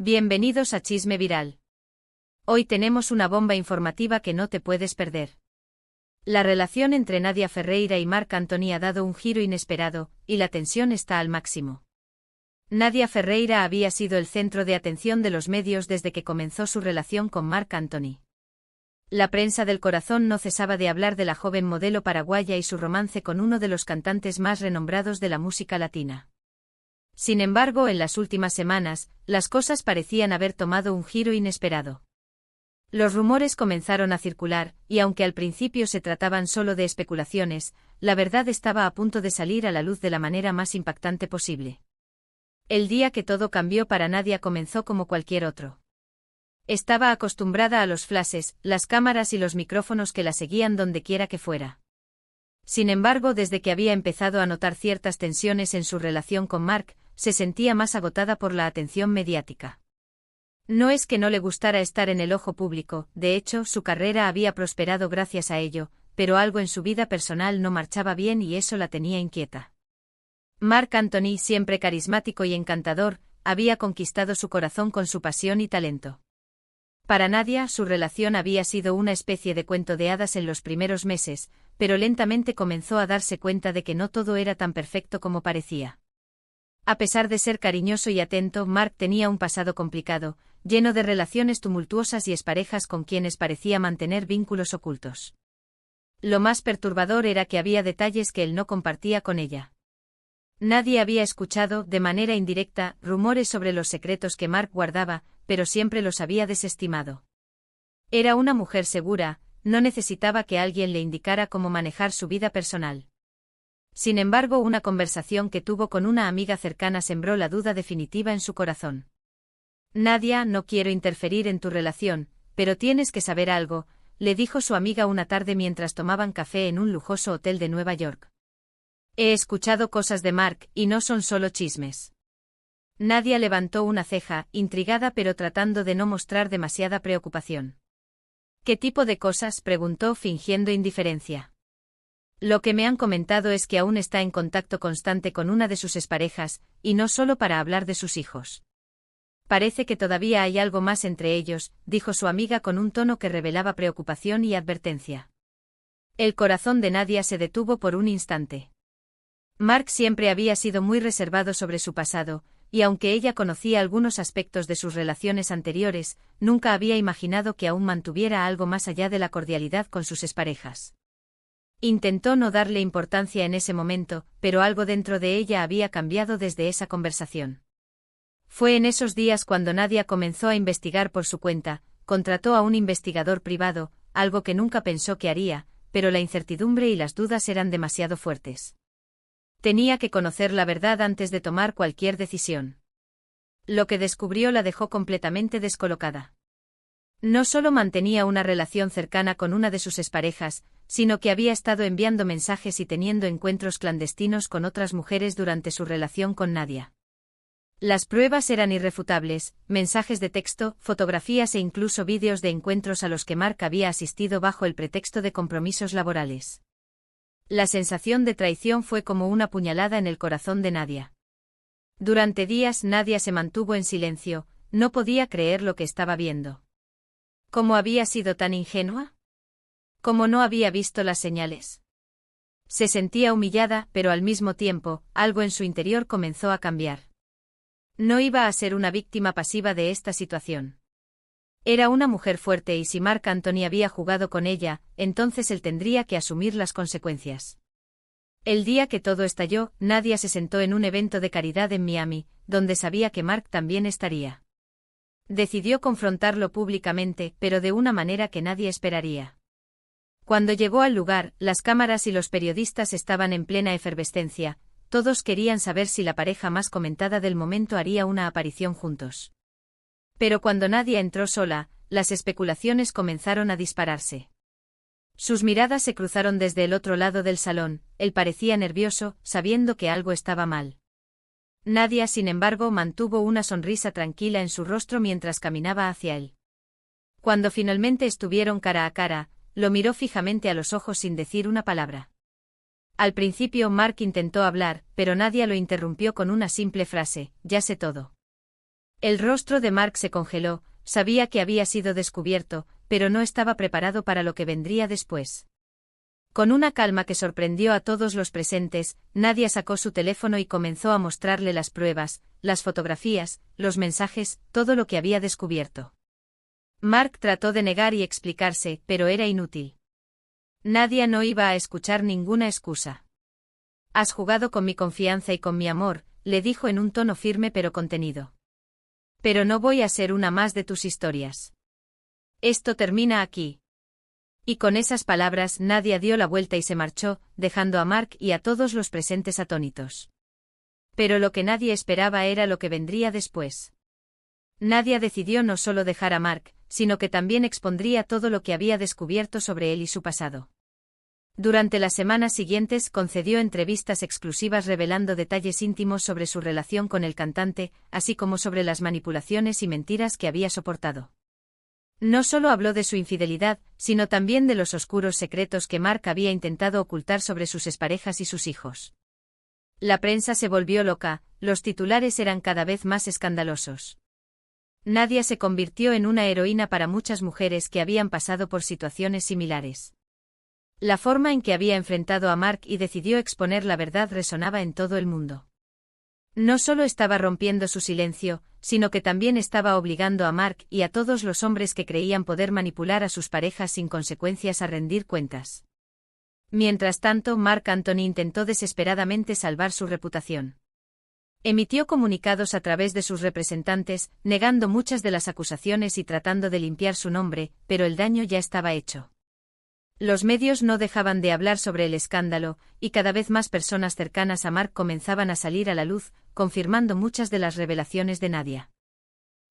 Bienvenidos a Chisme Viral. Hoy tenemos una bomba informativa que no te puedes perder. La relación entre Nadia Ferreira y Marc Anthony ha dado un giro inesperado, y la tensión está al máximo. Nadia Ferreira había sido el centro de atención de los medios desde que comenzó su relación con Marc Anthony. La prensa del corazón no cesaba de hablar de la joven modelo paraguaya y su romance con uno de los cantantes más renombrados de la música latina. Sin embargo, en las últimas semanas, las cosas parecían haber tomado un giro inesperado. Los rumores comenzaron a circular, y aunque al principio se trataban solo de especulaciones, la verdad estaba a punto de salir a la luz de la manera más impactante posible. El día que todo cambió para Nadia comenzó como cualquier otro. Estaba acostumbrada a los flashes, las cámaras y los micrófonos que la seguían donde quiera que fuera. Sin embargo, desde que había empezado a notar ciertas tensiones en su relación con Marc, se sentía más agotada por la atención mediática. No es que no le gustara estar en el ojo público, de hecho, su carrera había prosperado gracias a ello, pero algo en su vida personal no marchaba bien y eso la tenía inquieta. Marc Anthony, siempre carismático y encantador, había conquistado su corazón con su pasión y talento. Para Nadia, su relación había sido una especie de cuento de hadas en los primeros meses, pero lentamente comenzó a darse cuenta de que no todo era tan perfecto como parecía. A pesar de ser cariñoso y atento, Marc tenía un pasado complicado, lleno de relaciones tumultuosas y exparejas con quienes parecía mantener vínculos ocultos. Lo más perturbador era que había detalles que él no compartía con ella. Nadie había escuchado, de manera indirecta, rumores sobre los secretos que Marc guardaba, pero siempre los había desestimado. Era una mujer segura, no necesitaba que alguien le indicara cómo manejar su vida personal. Sin embargo, una conversación que tuvo con una amiga cercana sembró la duda definitiva en su corazón. Nadia, no quiero interferir en tu relación, pero tienes que saber algo, le dijo su amiga una tarde mientras tomaban café en un lujoso hotel de Nueva York. He escuchado cosas de Marc, y no son solo chismes. Nadia levantó una ceja, intrigada pero tratando de no mostrar demasiada preocupación. ¿Qué tipo de cosas?, preguntó fingiendo indiferencia. Lo que me han comentado es que aún está en contacto constante con una de sus exparejas, y no solo para hablar de sus hijos. Parece que todavía hay algo más entre ellos, dijo su amiga con un tono que revelaba preocupación y advertencia. El corazón de Nadia se detuvo por un instante. Marc siempre había sido muy reservado sobre su pasado, y aunque ella conocía algunos aspectos de sus relaciones anteriores, nunca había imaginado que aún mantuviera algo más allá de la cordialidad con sus exparejas. Intentó no darle importancia en ese momento, pero algo dentro de ella había cambiado desde esa conversación. Fue en esos días cuando Nadia comenzó a investigar por su cuenta, contrató a un investigador privado, algo que nunca pensó que haría, pero la incertidumbre y las dudas eran demasiado fuertes. Tenía que conocer la verdad antes de tomar cualquier decisión. Lo que descubrió la dejó completamente descolocada. No solo mantenía una relación cercana con una de sus exparejas, sino que había estado enviando mensajes y teniendo encuentros clandestinos con otras mujeres durante su relación con Nadia. Las pruebas eran irrefutables, mensajes de texto, fotografías e incluso vídeos de encuentros a los que Marc había asistido bajo el pretexto de compromisos laborales. La sensación de traición fue como una puñalada en el corazón de Nadia. Durante días Nadia se mantuvo en silencio, no podía creer lo que estaba viendo. ¿Cómo había sido tan ingenua? ¿Cómo no había visto las señales? Se sentía humillada, pero al mismo tiempo, algo en su interior comenzó a cambiar. No iba a ser una víctima pasiva de esta situación. Era una mujer fuerte y si Marc Anthony había jugado con ella, entonces él tendría que asumir las consecuencias. El día que todo estalló, Nadia se sentó en un evento de caridad en Miami, donde sabía que Marc también estaría. Decidió confrontarlo públicamente, pero de una manera que nadie esperaría. Cuando llegó al lugar, las cámaras y los periodistas estaban en plena efervescencia, todos querían saber si la pareja más comentada del momento haría una aparición juntos. Pero cuando Nadia entró sola, las especulaciones comenzaron a dispararse. Sus miradas se cruzaron desde el otro lado del salón, él parecía nervioso, sabiendo que algo estaba mal. Nadia, sin embargo, mantuvo una sonrisa tranquila en su rostro mientras caminaba hacia él. Cuando finalmente estuvieron cara a cara, lo miró fijamente a los ojos sin decir una palabra. Al principio Marc intentó hablar, pero Nadia lo interrumpió con una simple frase: ya sé todo. El rostro de Mark se congeló, sabía que había sido descubierto, pero no estaba preparado para lo que vendría después. Con una calma que sorprendió a todos los presentes, Nadia sacó su teléfono y comenzó a mostrarle las pruebas, las fotografías, los mensajes, todo lo que había descubierto. Mark trató de negar y explicarse, pero era inútil. Nadia no iba a escuchar ninguna excusa. «Has jugado con mi confianza y con mi amor», le dijo en un tono firme pero contenido. «Pero no voy a ser una más de tus historias. Esto termina aquí». Y con esas palabras Nadia dio la vuelta y se marchó, dejando a Mark y a todos los presentes atónitos. Pero lo que nadie esperaba era lo que vendría después. Nadia decidió no solo dejar a Mark, sino que también expondría todo lo que había descubierto sobre él y su pasado. Durante las semanas siguientes concedió entrevistas exclusivas revelando detalles íntimos sobre su relación con el cantante, así como sobre las manipulaciones y mentiras que había soportado. No solo habló de su infidelidad, sino también de los oscuros secretos que Mark había intentado ocultar sobre sus exparejas y sus hijos. La prensa se volvió loca, los titulares eran cada vez más escandalosos. Nadia se convirtió en una heroína para muchas mujeres que habían pasado por situaciones similares. La forma en que había enfrentado a Mark y decidió exponer la verdad resonaba en todo el mundo. No solo estaba rompiendo su silencio, sino que también estaba obligando a Mark y a todos los hombres que creían poder manipular a sus parejas sin consecuencias a rendir cuentas. Mientras tanto, Marc Anthony intentó desesperadamente salvar su reputación. Emitió comunicados a través de sus representantes, negando muchas de las acusaciones y tratando de limpiar su nombre, pero el daño ya estaba hecho. Los medios no dejaban de hablar sobre el escándalo, y cada vez más personas cercanas a Mark comenzaban a salir a la luz, confirmando muchas de las revelaciones de Nadia.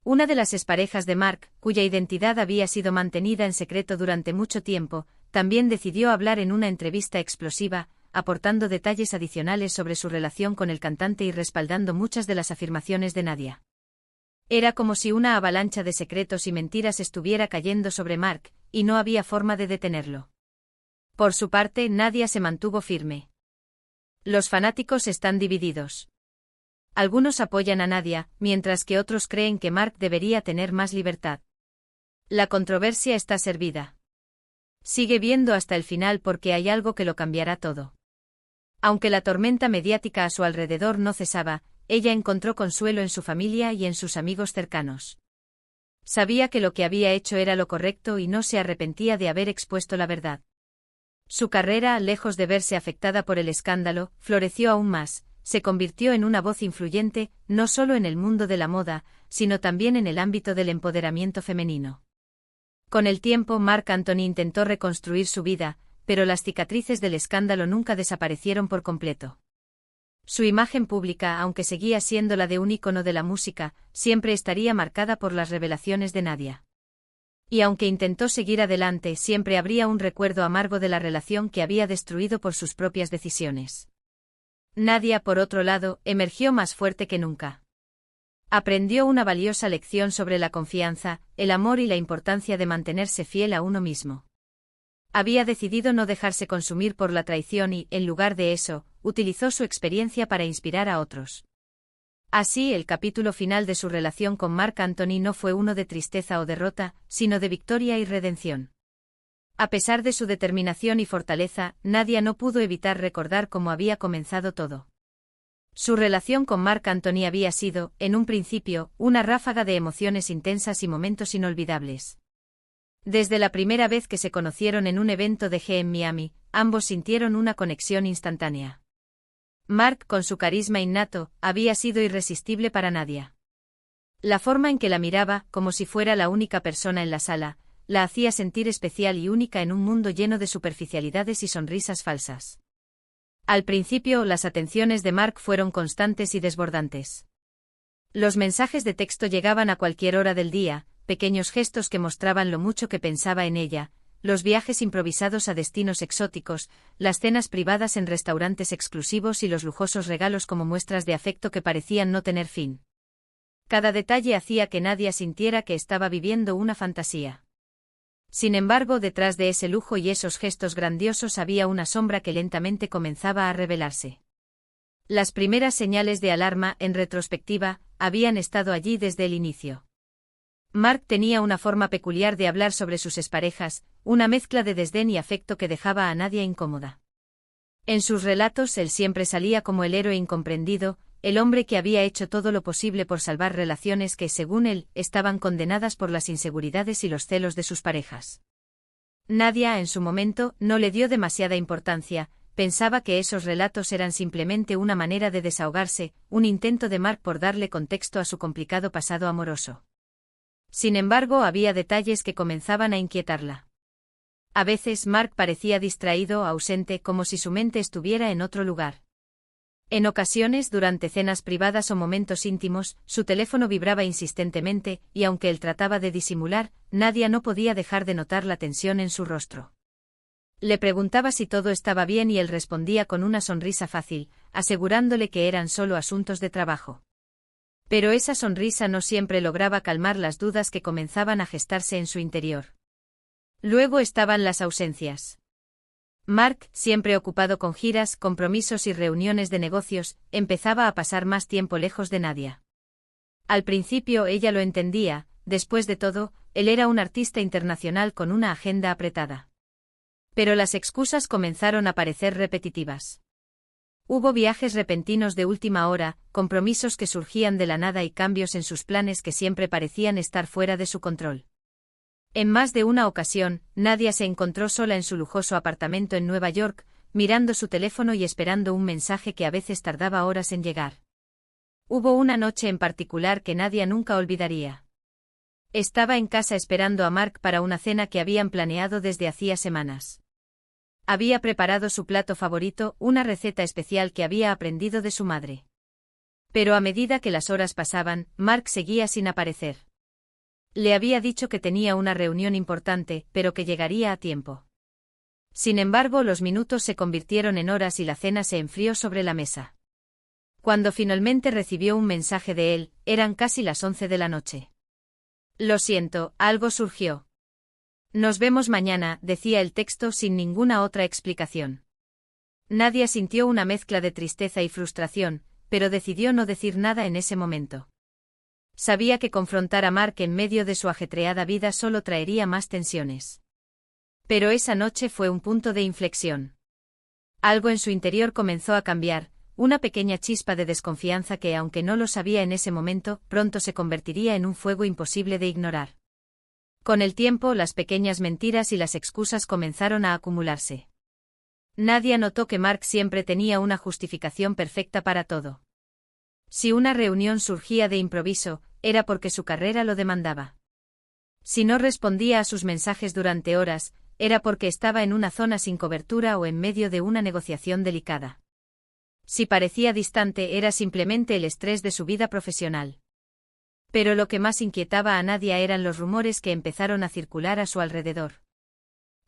Una de las exparejas de Mark, cuya identidad había sido mantenida en secreto durante mucho tiempo, también decidió hablar en una entrevista explosiva, aportando detalles adicionales sobre su relación con el cantante y respaldando muchas de las afirmaciones de Nadia. Era como si una avalancha de secretos y mentiras estuviera cayendo sobre Mark, y no había forma de detenerlo. Por su parte, Nadia se mantuvo firme. Los fanáticos están divididos. Algunos apoyan a Nadia, mientras que otros creen que Mark debería tener más libertad. La controversia está servida. Sigue viendo hasta el final porque hay algo que lo cambiará todo. Aunque la tormenta mediática a su alrededor no cesaba, ella encontró consuelo en su familia y en sus amigos cercanos. Sabía que lo que había hecho era lo correcto y no se arrepentía de haber expuesto la verdad. Su carrera, lejos de verse afectada por el escándalo, floreció aún más, se convirtió en una voz influyente, no solo en el mundo de la moda, sino también en el ámbito del empoderamiento femenino. Con el tiempo, Marc Anthony intentó reconstruir su vida, pero las cicatrices del escándalo nunca desaparecieron por completo. Su imagen pública, aunque seguía siendo la de un ícono de la música, siempre estaría marcada por las revelaciones de Nadia. Y aunque intentó seguir adelante, siempre habría un recuerdo amargo de la relación que había destruido por sus propias decisiones. Nadia, por otro lado, emergió más fuerte que nunca. Aprendió una valiosa lección sobre la confianza, el amor y la importancia de mantenerse fiel a uno mismo. Había decidido no dejarse consumir por la traición y, en lugar de eso, utilizó su experiencia para inspirar a otros. Así, el capítulo final de su relación con Marc Anthony no fue uno de tristeza o derrota, sino de victoria y redención. A pesar de su determinación y fortaleza, Nadia no pudo evitar recordar cómo había comenzado todo. Su relación con Marc Anthony había sido, en un principio, una ráfaga de emociones intensas y momentos inolvidables. Desde la primera vez que se conocieron en un evento de G en Miami, ambos sintieron una conexión instantánea. Marc, con su carisma innato, había sido irresistible para Nadia. La forma en que la miraba, como si fuera la única persona en la sala, la hacía sentir especial y única en un mundo lleno de superficialidades y sonrisas falsas. Al principio, las atenciones de Marc fueron constantes y desbordantes. Los mensajes de texto llegaban a cualquier hora del día, pequeños gestos que mostraban lo mucho que pensaba en ella, los viajes improvisados a destinos exóticos, las cenas privadas en restaurantes exclusivos y los lujosos regalos como muestras de afecto que parecían no tener fin. Cada detalle hacía que Nadia sintiera que estaba viviendo una fantasía. Sin embargo, detrás de ese lujo y esos gestos grandiosos había una sombra que lentamente comenzaba a revelarse. Las primeras señales de alarma, en retrospectiva, habían estado allí desde el inicio. Mark tenía una forma peculiar de hablar sobre sus exparejas, una mezcla de desdén y afecto que dejaba a Nadia incómoda. En sus relatos él siempre salía como el héroe incomprendido, el hombre que había hecho todo lo posible por salvar relaciones que, según él, estaban condenadas por las inseguridades y los celos de sus parejas. Nadia, en su momento, no le dio demasiada importancia, pensaba que esos relatos eran simplemente una manera de desahogarse, un intento de Mark por darle contexto a su complicado pasado amoroso. Sin embargo, había detalles que comenzaban a inquietarla. A veces Mark parecía distraído o ausente, como si su mente estuviera en otro lugar. En ocasiones, durante cenas privadas o momentos íntimos, su teléfono vibraba insistentemente, y aunque él trataba de disimular, Nadia no podía dejar de notar la tensión en su rostro. Le preguntaba si todo estaba bien y él respondía con una sonrisa fácil, asegurándole que eran solo asuntos de trabajo. Pero esa sonrisa no siempre lograba calmar las dudas que comenzaban a gestarse en su interior. Luego estaban las ausencias. Mark, siempre ocupado con giras, compromisos y reuniones de negocios, empezaba a pasar más tiempo lejos de Nadia. Al principio ella lo entendía, después de todo, él era un artista internacional con una agenda apretada. Pero las excusas comenzaron a parecer repetitivas. Hubo viajes repentinos de última hora, compromisos que surgían de la nada y cambios en sus planes que siempre parecían estar fuera de su control. En más de una ocasión, Nadia se encontró sola en su lujoso apartamento en Nueva York, mirando su teléfono y esperando un mensaje que a veces tardaba horas en llegar. Hubo una noche en particular que Nadia nunca olvidaría. Estaba en casa esperando a Mark para una cena que habían planeado desde hacía semanas. Había preparado su plato favorito, una receta especial que había aprendido de su madre. Pero a medida que las horas pasaban, Mark seguía sin aparecer. Le había dicho que tenía una reunión importante, pero que llegaría a tiempo. Sin embargo, los minutos se convirtieron en horas y la cena se enfrió sobre la mesa. Cuando finalmente recibió un mensaje de él, eran casi las 11 de la noche. Lo siento, algo surgió. Nos vemos mañana, decía el texto sin ninguna otra explicación. Nadia sintió una mezcla de tristeza y frustración, pero decidió no decir nada en ese momento. Sabía que confrontar a Mark en medio de su ajetreada vida solo traería más tensiones. Pero esa noche fue un punto de inflexión. Algo en su interior comenzó a cambiar, una pequeña chispa de desconfianza que, aunque no lo sabía en ese momento, pronto se convertiría en un fuego imposible de ignorar. Con el tiempo, las pequeñas mentiras y las excusas comenzaron a acumularse. Nadia notó que Mark siempre tenía una justificación perfecta para todo. Si una reunión surgía de improviso, era porque su carrera lo demandaba. Si no respondía a sus mensajes durante horas, era porque estaba en una zona sin cobertura o en medio de una negociación delicada. Si parecía distante, era simplemente el estrés de su vida profesional. Pero lo que más inquietaba a Nadia eran los rumores que empezaron a circular a su alrededor.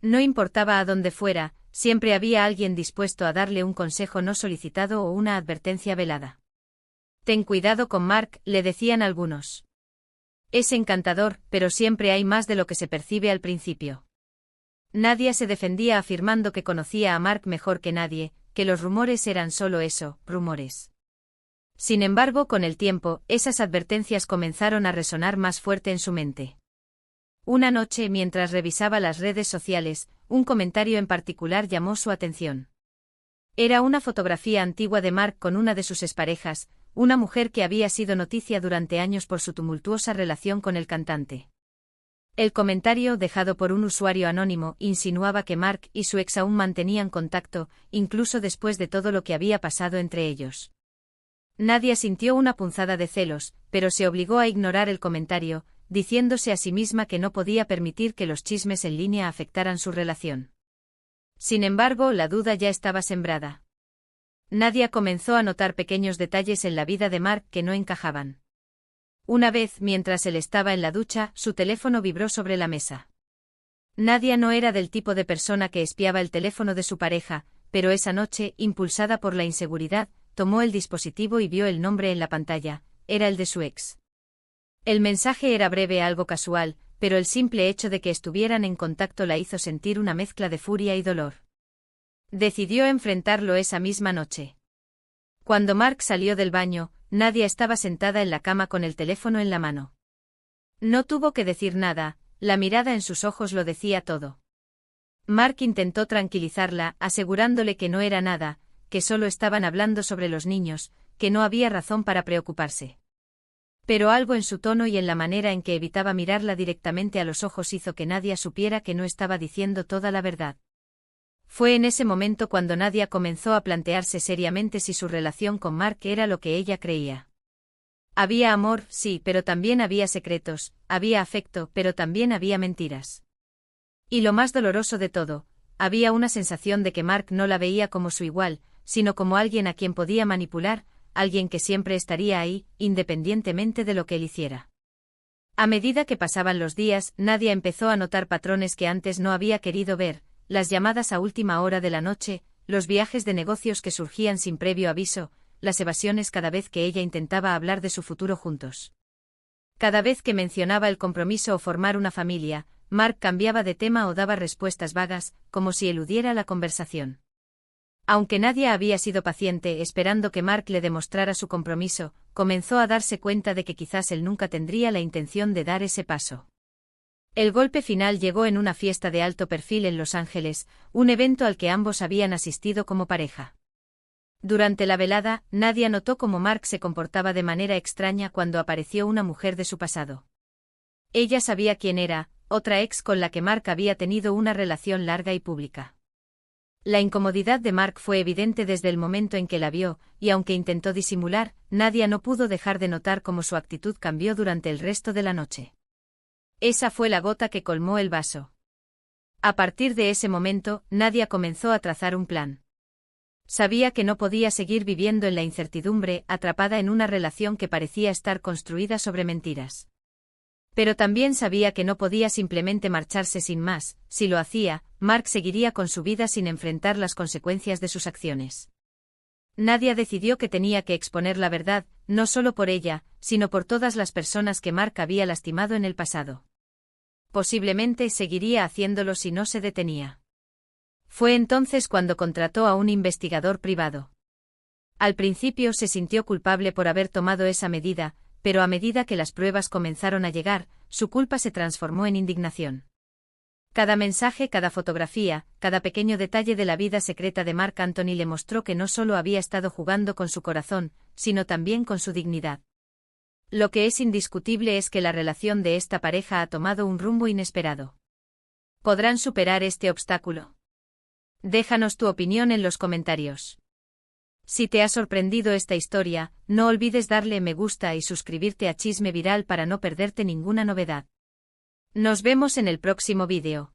No importaba a dónde fuera, siempre había alguien dispuesto a darle un consejo no solicitado o una advertencia velada. Ten cuidado con Mark, le decían algunos. Es encantador, pero siempre hay más de lo que se percibe al principio. Nadia se defendía afirmando que conocía a Mark mejor que nadie, que los rumores eran solo eso, rumores. Sin embargo, con el tiempo, esas advertencias comenzaron a resonar más fuerte en su mente. Una noche, mientras revisaba las redes sociales, un comentario en particular llamó su atención. Era una fotografía antigua de Mark con una de sus exparejas, una mujer que había sido noticia durante años por su tumultuosa relación con el cantante. El comentario, dejado por un usuario anónimo, insinuaba que Mark y su ex aún mantenían contacto, incluso después de todo lo que había pasado entre ellos. Nadia sintió una punzada de celos, pero se obligó a ignorar el comentario, diciéndose a sí misma que no podía permitir que los chismes en línea afectaran su relación. Sin embargo, la duda ya estaba sembrada. Nadia comenzó a notar pequeños detalles en la vida de Mark que no encajaban. Una vez, mientras él estaba en la ducha, su teléfono vibró sobre la mesa. Nadia no era del tipo de persona que espiaba el teléfono de su pareja, pero esa noche, impulsada por la inseguridad, tomó el dispositivo y vio el nombre en la pantalla, era el de su ex. El mensaje era breve, algo casual, pero el simple hecho de que estuvieran en contacto la hizo sentir una mezcla de furia y dolor. Decidió enfrentarlo esa misma noche. Cuando Mark salió del baño, Nadia estaba sentada en la cama con el teléfono en la mano. No tuvo que decir nada, la mirada en sus ojos lo decía todo. Mark intentó tranquilizarla, asegurándole que no era nada, que solo estaban hablando sobre los niños, que no había razón para preocuparse. Pero algo en su tono y en la manera en que evitaba mirarla directamente a los ojos hizo que Nadia supiera que no estaba diciendo toda la verdad. Fue en ese momento cuando Nadia comenzó a plantearse seriamente si su relación con Mark era lo que ella creía. Había amor, sí, pero también había secretos, había afecto, pero también había mentiras. Y lo más doloroso de todo, había una sensación de que Mark no la veía como su igual, sino como alguien a quien podía manipular, alguien que siempre estaría ahí, independientemente de lo que él hiciera. A medida que pasaban los días, Nadia empezó a notar patrones que antes no había querido ver, las llamadas a última hora de la noche, los viajes de negocios que surgían sin previo aviso, las evasiones cada vez que ella intentaba hablar de su futuro juntos. Cada vez que mencionaba el compromiso o formar una familia, Mark cambiaba de tema o daba respuestas vagas, como si eludiera la conversación. Aunque Nadia había sido paciente esperando que Mark le demostrara su compromiso, comenzó a darse cuenta de que quizás él nunca tendría la intención de dar ese paso. El golpe final llegó en una fiesta de alto perfil en Los Ángeles, un evento al que ambos habían asistido como pareja. Durante la velada, Nadia notó cómo Mark se comportaba de manera extraña cuando apareció una mujer de su pasado. Ella sabía quién era, otra ex con la que Mark había tenido una relación larga y pública. La incomodidad de Mark fue evidente desde el momento en que la vio, y aunque intentó disimular, Nadia no pudo dejar de notar cómo su actitud cambió durante el resto de la noche. Esa fue la gota que colmó el vaso. A partir de ese momento, Nadia comenzó a trazar un plan. Sabía que no podía seguir viviendo en la incertidumbre, atrapada en una relación que parecía estar construida sobre mentiras. Pero también sabía que no podía simplemente marcharse sin más, si lo hacía, Mark seguiría con su vida sin enfrentar las consecuencias de sus acciones. Nadia decidió que tenía que exponer la verdad, no solo por ella, sino por todas las personas que Mark había lastimado en el pasado. Posiblemente seguiría haciéndolo si no se detenía. Fue entonces cuando contrató a un investigador privado. Al principio se sintió culpable por haber tomado esa medida, pero a medida que las pruebas comenzaron a llegar, su culpa se transformó en indignación. Cada mensaje, cada fotografía, cada pequeño detalle de la vida secreta de Marc Anthony le mostró que no solo había estado jugando con su corazón, sino también con su dignidad. Lo que es indiscutible es que la relación de esta pareja ha tomado un rumbo inesperado. ¿Podrán superar este obstáculo? Déjanos tu opinión en los comentarios. Si te ha sorprendido esta historia, no olvides darle me gusta y suscribirte a Chisme Viral para no perderte ninguna novedad. Nos vemos en el próximo vídeo.